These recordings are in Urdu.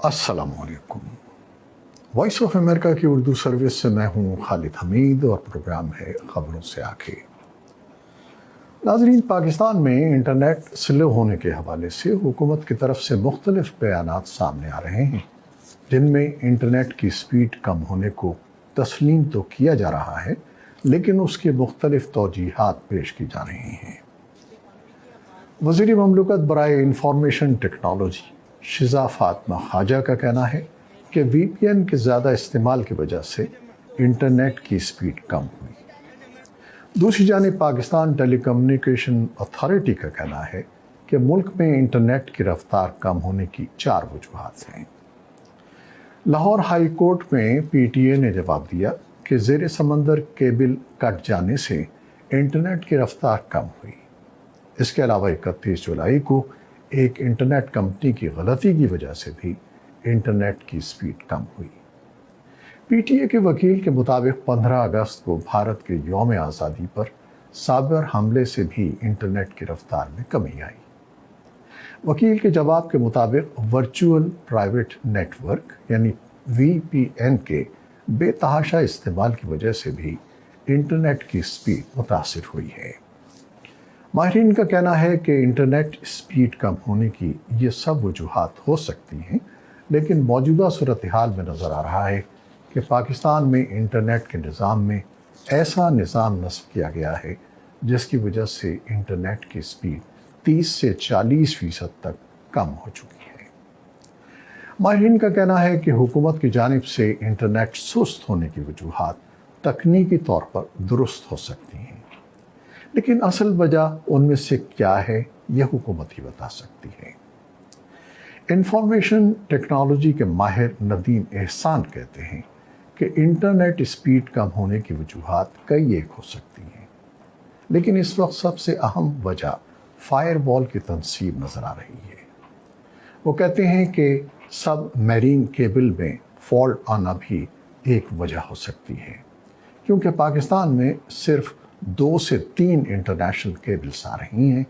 السلام علیکم۔ وائس آف امریکہ کی اردو سروس سے میں ہوں خالد حمید اور پروگرام ہے خبروں سے آنکھیں۔ ناظرین، پاکستان میں انٹرنیٹ سلو ہونے کے حوالے سے حکومت کی طرف سے مختلف بیانات سامنے آ رہے ہیں، جن میں انٹرنیٹ کی سپیڈ کم ہونے کو تسلیم تو کیا جا رہا ہے، لیکن اس کے مختلف توجیحات پیش کی جا رہی ہیں۔ وزیر مملکت برائے انفارمیشن ٹیکنالوجی شیزا فاطمہ خواجہ کا کہنا ہے کہ وی پی این کے زیادہ استعمال کی وجہ سے انٹرنیٹ کی سپیڈ کم ہوئی۔ دوسری جانب پاکستان ٹیلی کمیونیکیشن اتھارٹی کا کہنا ہے کہ ملک میں انٹرنیٹ کی رفتار کم ہونے کی 4 وجوہات ہیں۔ لاہور ہائی کورٹ میں پی ٹی اے نے جواب دیا کہ زیر سمندر کیبل کٹ جانے سے انٹرنیٹ کی رفتار کم ہوئی۔ اس کے علاوہ 31 جولائی کو ایک انٹرنیٹ کمپنی کی غلطی کی وجہ سے بھی انٹرنیٹ کی سپیڈ کم ہوئی۔ پی ٹی اے کے وکیل کے مطابق 15 اگست کو بھارت کے یوم آزادی پر سائبر حملے سے بھی انٹرنیٹ کی رفتار میں کمی آئی۔ وکیل کے جواب کے مطابق ورچوئل پرائیویٹ نیٹ ورک یعنی وی پی این کے بے تحاشا استعمال کی وجہ سے بھی انٹرنیٹ کی سپیڈ متاثر ہوئی ہے۔ ماہرین کا کہنا ہے کہ انٹرنیٹ سپیڈ کم ہونے کی یہ سب وجوہات ہو سکتی ہیں، لیکن موجودہ صورتحال میں نظر آ رہا ہے کہ پاکستان میں انٹرنیٹ کے نظام میں ایسا نظام نصب کیا گیا ہے جس کی وجہ سے انٹرنیٹ کی سپیڈ 30 سے 40% تک کم ہو چکی ہے۔ ماہرین کا کہنا ہے کہ حکومت کی جانب سے انٹرنیٹ سست ہونے کی وجوہات تکنیکی طور پر درست ہو سکتی ہیں، لیکن اصل وجہ ان میں سے کیا ہے یہ حکومت ہی بتا سکتی ہے۔ انفارمیشن ٹیکنالوجی کے ماہر ندیم احسان کہتے ہیں کہ انٹرنیٹ سپیڈ کم ہونے کی وجوہات کئی ایک ہو سکتی ہیں، لیکن اس وقت سب سے اہم وجہ فائر وال کی تنصیب نظر آ رہی ہے۔ وہ کہتے ہیں کہ سب میرین کیبل میں فالٹ آنا بھی ایک وجہ ہو سکتی ہے، کیونکہ پاکستان میں صرف 2 سے 3 انٹرنیشنل کیبلز آ رہی ہیں،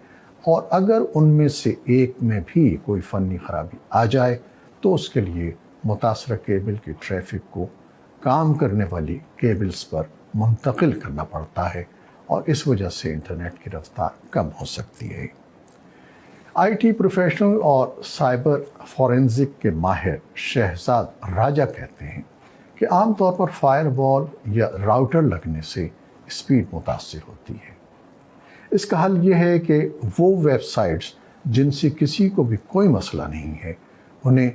اور اگر ان میں سے ایک میں بھی کوئی فنی خرابی آ جائے تو اس کے لیے متاثرہ کیبل کی ٹریفک کو کام کرنے والی کیبلز پر منتقل کرنا پڑتا ہے، اور اس وجہ سے انٹرنیٹ کی رفتار کم ہو سکتی ہے۔ آئی ٹی پروفیشنل اور سائبر فورینزک کے ماہر شہزاد راجہ کہتے ہیں کہ عام طور پر فائر وال یا راؤٹر لگنے سے سپیڈ متاثر ہوتی ہے۔ اس کا حل یہ ہے کہ وہ ویب سائٹس جن سے کسی کو بھی کوئی مسئلہ نہیں ہے انہیں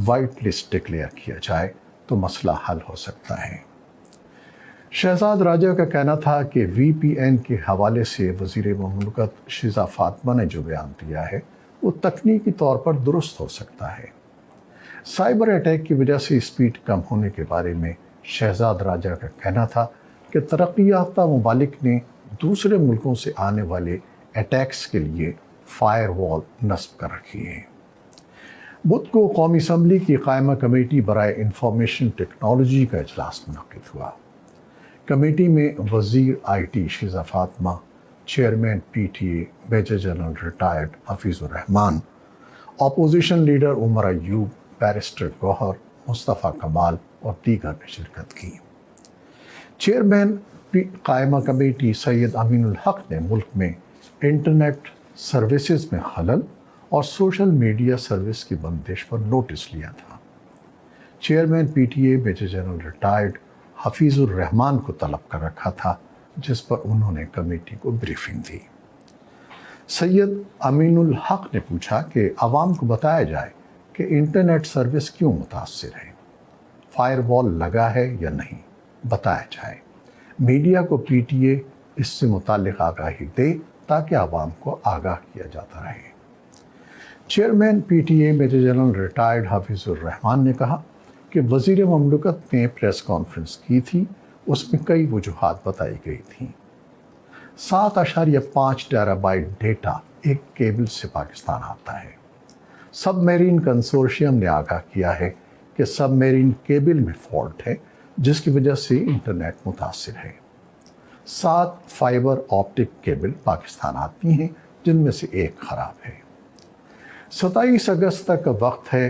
وائٹ لسٹ ڈکلیئر کیا جائے تو مسئلہ حل ہو سکتا ہے۔ شہزاد راجہ کا کہنا تھا کہ وی پی این کے حوالے سے وزیر مملکت شیزا فاطمہ نے جو بیان دیا ہے وہ تکنیکی طور پر درست ہو سکتا ہے۔ سائبر اٹیک کی وجہ سے سپیڈ کم ہونے کے بارے میں شہزاد راجہ کا کہنا تھا کہ ترقی یافتہ ممالک نے دوسرے ملکوں سے آنے والے اٹیکس کے لیے فائر وال نصب کر رکھی ہے۔ بدھ کو قومی اسمبلی کی قائمہ کمیٹی برائے انفارمیشن ٹیکنالوجی کا اجلاس منعقد ہوا۔ کمیٹی میں وزیر I T Sheza Fatima, chairman P T A major general retired Hafeez ur Rehman, opposition leader Omar Ayub, barrister Gohar, Mustafa Kamal اور دیگر نے شرکت کی۔ چیئرمین قائمہ کمیٹی سید امین الحق نے ملک میں انٹرنیٹ سروسز میں خلل اور سوشل میڈیا سروس کی بندش پر نوٹس لیا تھا۔ Chairman P T A major general retired Hafeez ur Rehman کو طلب کر رکھا تھا، جس پر انہوں نے کمیٹی کو بریفنگ دی۔ سید امین الحق نے پوچھا کہ عوام کو بتایا جائے کہ انٹرنیٹ سروس کیوں متاثر ہے، فائر وال لگا ہے یا نہیں، بتایا جائے۔ میڈیا کو پی ٹی اے اس سے متعلق آگاہی دے تاکہ عوام کو آگاہ کیا جاتا رہے۔ Chairman P T A major general retired Hafeez ur Rehman نے کہا کہ وزیر مملکت نے پریس کانفرنس کی تھی، اس میں کئی وجوہات بتائی گئی تھیں۔ 7.5 ٹیرا بائٹ ڈیٹا ایک کیبل سے پاکستان آتا ہے۔ سب میرین کنسورشیم نے آگاہ کیا ہے کہ سب میرین کیبل میں فالٹ ہے جس کی وجہ سے انٹرنیٹ متاثر ہے۔ 7 فائبر آپٹک کیبل پاکستان آتی ہیں، جن میں سے ایک خراب ہے۔ 27 اگست تک کا وقت ہے